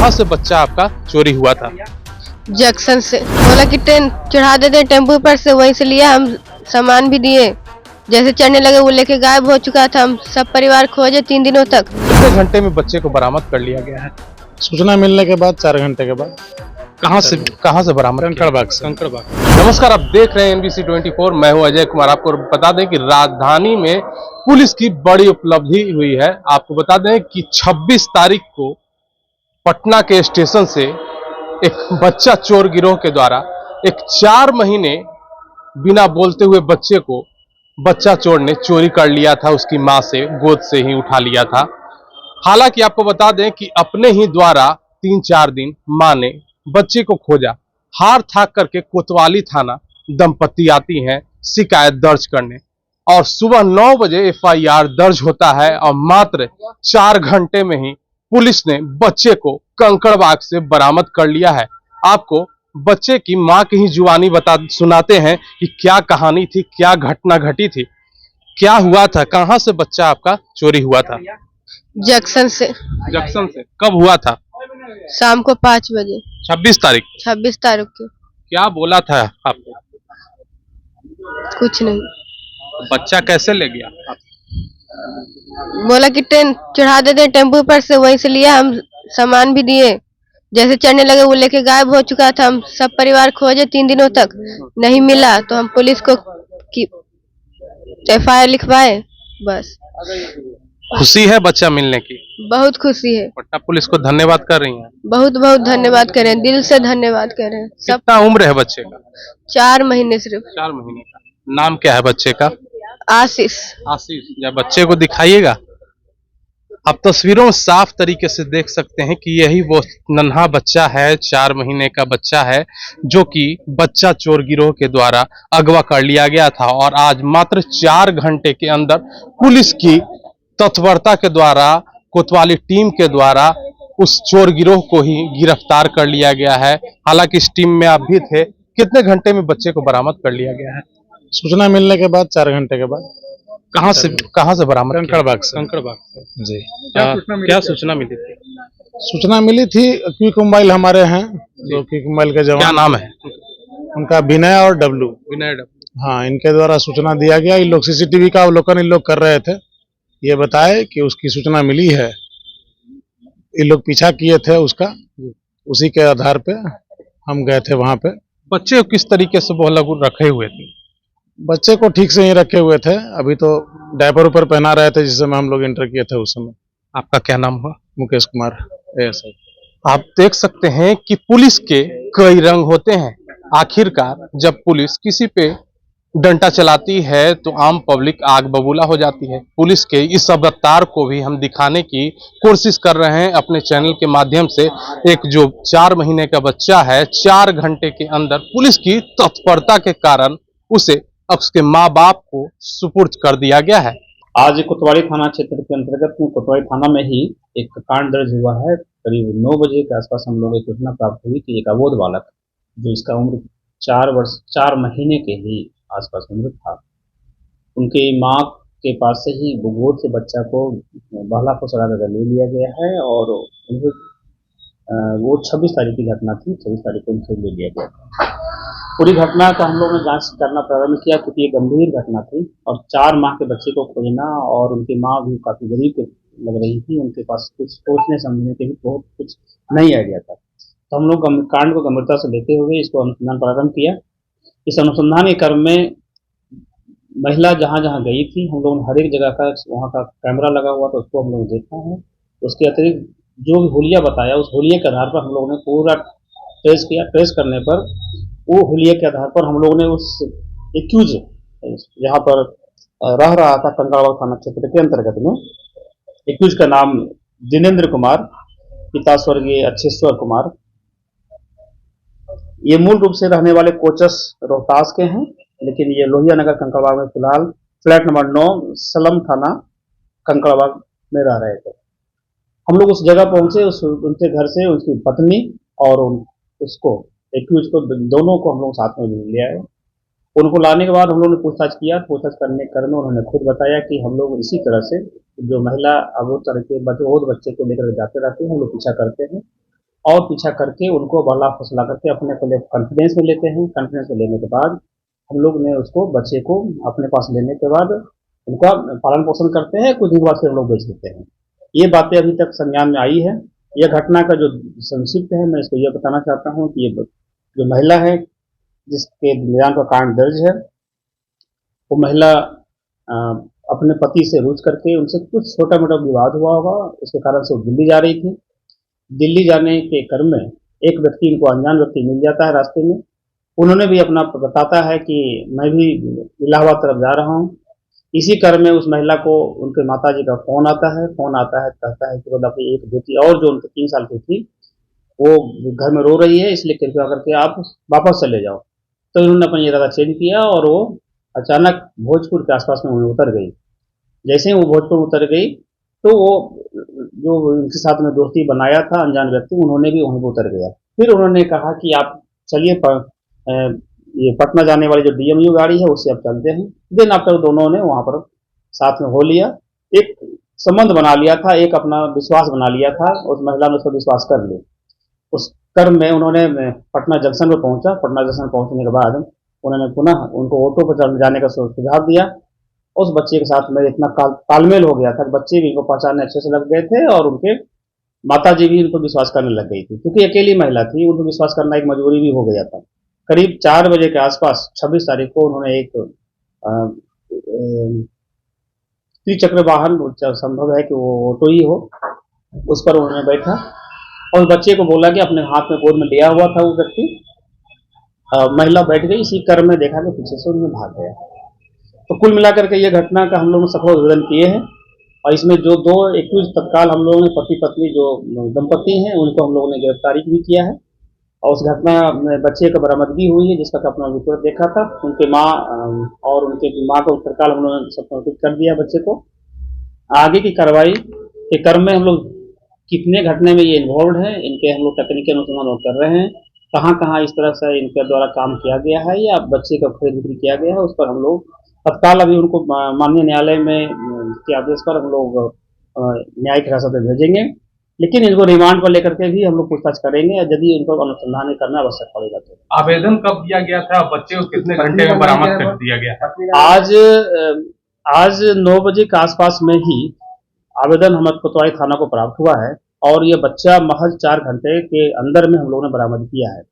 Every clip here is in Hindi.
कहाँ से बच्चा आपका चोरी हुआ था? जंक्शन से बोला कि ट्रेन चढ़ा देते टेम्पो पर से, वहीं से लिया। हम सामान भी दिए, जैसे चढ़ने लगे वो लेके गायब हो चुका था। हम सब परिवार खोजे 3 दिनों तक। कितने घंटे में बच्चे को बरामद कर लिया गया है? सूचना मिलने के बाद 4 घंटे के बाद। कहाँ से बरामद? कंकड़बाग से। नमस्कार, आप देख रहे हैं NBC 24। मैं हूं अजय कुमार। आपको बता दें कि राजधानी में पुलिस की बड़ी उपलब्धि हुई है। आपको बता दें कि 26 तारीख को पटना के स्टेशन से एक बच्चा चोर गिरोह के द्वारा एक 4 महीने बिना बोलते हुए बच्चे को बच्चा चोर ने चोरी कर लिया था। उसकी मां से गोद से ही उठा लिया था। हालांकि आपको बता दें कि अपने ही द्वारा 3-4 दिन मां ने बच्चे को खोजा। हार थाक करके कोतवाली थाना दंपत्ति आती हैं शिकायत दर्ज करने, और सुबह 9 बजे FIR दर्ज होता है और मात्र 4 घंटे में ही पुलिस ने बच्चे को कंकड़बाग से बरामद कर लिया है। आपको बच्चे की मां की ही जुबानी सुनाते हैं कि क्या कहानी थी, क्या घटना घटी थी, क्या हुआ था, कहां से बच्चा आपका चोरी हुआ था? जंक्शन से। जंक्शन से कब हुआ था? शाम को 5 बजे। 26 तारीख। 26 तारीख को। क्या बोला था आपको? कुछ नहीं। बच्चा कैसे ले गया? बोला कि ट्रेन चढ़ा देते टेम्पो पर से, वहीं से लिया। हम सामान भी दिए, जैसे चढ़ने लगे वो लेके गायब हो चुका था। हम सब परिवार खोजे 3 दिनों तक, नहीं मिला। तो हम पुलिस को FIR लिखवाए। बस। खुशी है बच्चा मिलने की? बहुत खुशी है। पटना पुलिस को धन्यवाद कर रही हैं? बहुत बहुत धन्यवाद करें, दिल से धन्यवाद करें सब। कितना उम्र है बच्चे का? 4 महीने सिर्फ। 4 महीने का। नाम क्या है बच्चे का? आशीष। आशीष। जब बच्चे को दिखाइएगा। आप तस्वीरों में साफ तरीके से देख सकते हैं कि यही वो नन्हा बच्चा है, 4 महीने का बच्चा है, जो कि बच्चा चोर गिरोह के द्वारा अगवा कर लिया गया था। और आज मात्र 4 घंटे के अंदर पुलिस की तत्परता के द्वारा, कोतवाली टीम के द्वारा उस चोर गिरोह को ही गिरफ्तार कर लिया गया है। हालांकि इस टीम में आप भी थे। कितने घंटे में बच्चे को बरामद कर लिया गया है? सूचना मिलने के बाद 4 घंटे के बाद। कहाँ से बरामद? कंकड़बाग से। कंकड़बाग से। जी। क्या सूचना मिली थी? सूचना मिली थी, क्विक मोबाइल हमारे हैं, जो क्विक मोबाइल के क्या जवान। नाम है उनका विनय और डब्लू। विनय। हाँ, इनके द्वारा सूचना दिया गया। ये लोग CCTV का अवलोकन इन लोग कर रहे थे। ये बताए कि उसकी सूचना मिली है, ये लोग पीछा किए थे उसका। उसी के आधार पे हम गए थे वहां पे। बच्चे को किस तरीके से वो लोग रखे हुए थे? बच्चे को ठीक से ही रखे हुए थे। अभी तो डायपर ऊपर पहना रहे थे जिस समय हम लोग एंटर किए थे। उस समय आपका क्या नाम हुआ? मुकेश कुमार ASI। आप देख सकते हैं कि पुलिस के कई रंग होते हैं। आखिरकार जब पुलिस किसी पे डंडा चलाती है तो आम पब्लिक आग बबूला हो जाती है। पुलिस के इस अवतार को भी हम दिखाने की कोशिश कर रहे हैं अपने चैनल के माध्यम से। एक जो 4 महीने का बच्चा है, 4 घंटे के अंदर पुलिस की तत्परता के कारण उसे उसके माँ बाप को सुपुर्द कर दिया गया है। आज कोतवाली थाना क्षेत्र के अंतर्गत में कोतवाली थाना में ही एक कांड दर्ज हुआ है। करीब 9 बजे के आसपास हम लोग एक सूचना प्राप्त हुई कि एक अबोध बालक, जो इसका उम्र 4 महीने के ही आसपास उम्र था, उनकी माँ के पास से ही गोद से बच्चा को बहला फुसला कर ले लिया गया है। और वो 26 तारीख की घटना थी। 26 तारीख को उनसे ले लिया गया। पूरी घटना का हम लोगों ने जांच करना प्रारंभ किया, क्योंकि ये गंभीर घटना थी और 4 माह के बच्चे को खोजना, और उनकी माँ भी काफी गरीब लग रही थी। उनके पास कुछ सोचने समझने के भी बहुत कुछ नहीं आइडिया था। तो हम लोग कांड को गंभीरता से लेते हुए इसको अनुसंधान प्रारंभ किया। इस अनुसंधान के क्रम में महिला जहाँ जहाँ गई थी, हम लोगों ने हर एक जगह का वहाँ का कैमरा लगा हुआ था, उसको हम लोग देखा है। उसके अतिरिक्त जो भी हुलिया बताया, उस हुलिये के आधार पर हम लोगों ने पूरा ट्रेस किया। ट्रेस करने पर वो हुलिये के आधार पर हम लोगों ने उस एक्यूज जहाँ पर रह रहा था कंकड़बाग थाना क्षेत्र के अंतर्गत में, एक्यूज का नाम जिनेंद्र कुमार, पिता स्वर्गीय अच्छेश्वर कुमार। ये मूल रूप से रहने वाले कोचस रोहतास के हैं, लेकिन ये लोहिया नगर कंकड़बाग में फिलहाल फ्लैट नंबर 9 सलम थाना कंकड़बाग में रह रहे थे। हम लोग उस जगह पहुंचे। उनके घर से उसकी पत्नी और उसको एक्यूज को, दोनों को हम लोग साथ में ले आए। उनको लाने के बाद हम लोगों ने पूछताछ किया। पूछताछ करने क्रम में उन्होंने खुद बताया कि हम लोग इसी तरह से जो महिला अबोध तरह के बच्चे को लेकर जाते रहते हैं, हम लोग पीछा करते हैं और पीछा करके उनको बहला फुसला करके अपने पहले कॉन्फिडेंस में लेते हैं। कॉन्फिडेंस में लेने के बाद हम लोग ने उसको बच्चे को अपने पास लेने के बाद उनका पालन पोषण करते हैं, कुछ दिन बाद फिर हम लोग बेच देते हैं। ये बातें अभी तक संज्ञान में आई है। यह घटना का जो संक्षिप्त है, मैं इसको यह बताना चाहता हूँ कि ये जो महिला है जिसके निदान का कारण दर्ज है, वो महिला अपने पति से रूठ करके उनसे कुछ छोटा मोटा विवाद हुआ होगा, उसके कारण से वो दिल्ली जा रही थी। दिल्ली जाने के क्रम में एक व्यक्ति, इनको अनजान व्यक्ति मिल जाता है रास्ते में। उन्होंने भी अपना बताता है कि मैं भी इलाहाबाद तरफ जा रहा हूँ। इसी क्रम में उस महिला को उनके माताजी का फोन आता है। कहता है कि मतलब अपनी एक बेटी और जो उनके 3 साल की थी वो घर में रो रही है, इसलिए कृपया करके आप वापस चले जाओ। तो उन्होंने अपना इरादा चेंज किया और वो अचानक भोजपुर के आसपास में वहीं उतर गई। जैसे ही वो भोजपुर उतर गई तो वो जो उनके साथ में दोस्ती बनाया था अनजान व्यक्ति, उन्होंने भी वहीं पर उतर गया। फिर उन्होंने कहा कि आप चलिए ये पटना जाने वाली जो DMU गाड़ी है उससे अब चलते हैं। देन आफ्टर दोनों ने वहाँ पर साथ में हो लिया, एक संबंध बना लिया था, एक अपना विश्वास बना लिया था। उस महिला ने उसको विश्वास कर लिया। उस क्रम में उन्होंने पटना जंक्शन पर पहुंचा। पटना जंक्शन पहुंचने के बाद उन्होंने पुनः उनको ऑटो पर जाने का सुझाव दिया। उस बच्चे के साथ में इतना तालमेल हो गया था कि बच्चे भी इनको पहचानने अच्छे से लग गए थे और उनके माताजी भी उनको विश्वास करने लग गई थी, क्योंकि अकेली महिला थी, उनको विश्वास करना एक मजबूरी भी हो गया था। करीब 4 बजे के आसपास 26 तारीख को उन्होंने एक त्रिचक्र वाहन, संभव है कि वो ऑटो ही हो, उस पर उन्होंने बैठा और बच्चे को बोला कि अपने हाथ में गोद में लिया हुआ था वो व्यक्ति। महिला बैठ गई। इसी क्रम में देखा कि पीछे से उन्हें भाग गया। तो कुल मिलाकर के ये घटना का हम लोगों ने सफल उद्भेदन किए हैं और इसमें जो 2 एक्यूज तत्काल हम लोगों ने पति पत्नी जो दंपति हैं उनको हम लोगों ने गिरफ्तारी भी किया है और उस घटना में बच्चे का बरामदगी हुई है जिसका अपना रिपोर्ट देखा था। उनके माँ और उनके माँ को तत्काल हम लोगों ने समर्पित कर दिया बच्चे को। आगे की कार्रवाई के क्रम में हम लोग कितने घटने में ये इन्वॉल्व है, इनके हम लोग तकनीकी अनुसंधान कर रहे हैं। कहाँ कहाँ इस तरह से इनके द्वारा काम किया गया है या बच्चे का खरीद बिक्री किया गया है, उस पर हम लोग तत्काल अभी उनको माननीय न्यायालय में के आदेश पर हम लोग न्यायिक हिरासत में भेजेंगे। लेकिन इनको रिमांड पर लेकर के भी हम लोग पूछताछ करेंगे यदि इनको अनुसंधान करना आवश्यक पड़ेगा तो। आवेदन कब दिया गया था? बच्चे को कितने घंटे में बरामद कर दिया गया? आज 9 बजे के आसपास में ही आवेदन हमारे कोतवाली थाना को प्राप्त हुआ है और ये बच्चा महज 4 घंटे के अंदर में हम लोगों ने बरामद किया है।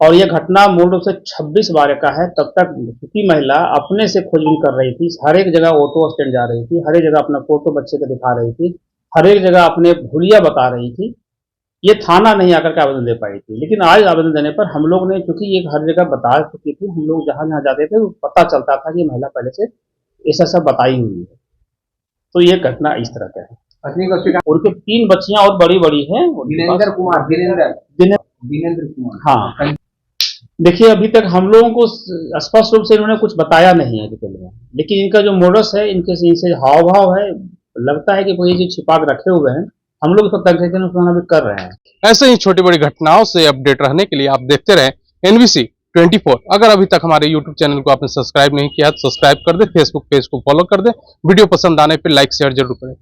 और यह घटना मूल रूप से 26/12 का है। तब तक की महिला अपने से खोजबीन कर रही थी, हर एक जगह ऑटो स्टैंड जा रही थी, हर एक जगह अपना फोटो बच्चे को दिखा रही थी, हर एक जगह अपने भूलिया बता रही थी। ये थाना नहीं आकर के आवेदन दे पाई थी, लेकिन आज आवेदन देने पर हम लोग ने, क्योंकि ये हर जगह बता चुकी थी, हम लोग जहाँ जहाँ जाते थे पता चलता था कि महिला पहले से ऐसा सब बताई हुई है। तो ये घटना इस तरह का है। उनके 3 बच्चियां और बड़ी हैं। वीरेंद्र कुमार। हाँ, देखिए अभी तक हम लोगों को स्पष्ट रूप से इन्होंने कुछ बताया नहीं है डिटेल में, लेकिन इनका जो मोडस है, इनसे हाव भाव है, लगता है कि कोई चीज छिपा के रखे हुए हैं। हम लोग इस वक्त भी कर रहे हैं। ऐसे ही छोटी बड़ी घटनाओं से अपडेट रहने के लिए आप देखते रहें NBC 24। अगर अभी तक हमारे YouTube चैनल को आपने सब्सक्राइब नहीं किया तो सब्सक्राइब कर दे, फेसबुक पेज को फॉलो कर दे, वीडियो पसंद आने पर लाइक शेयर जरूर करें।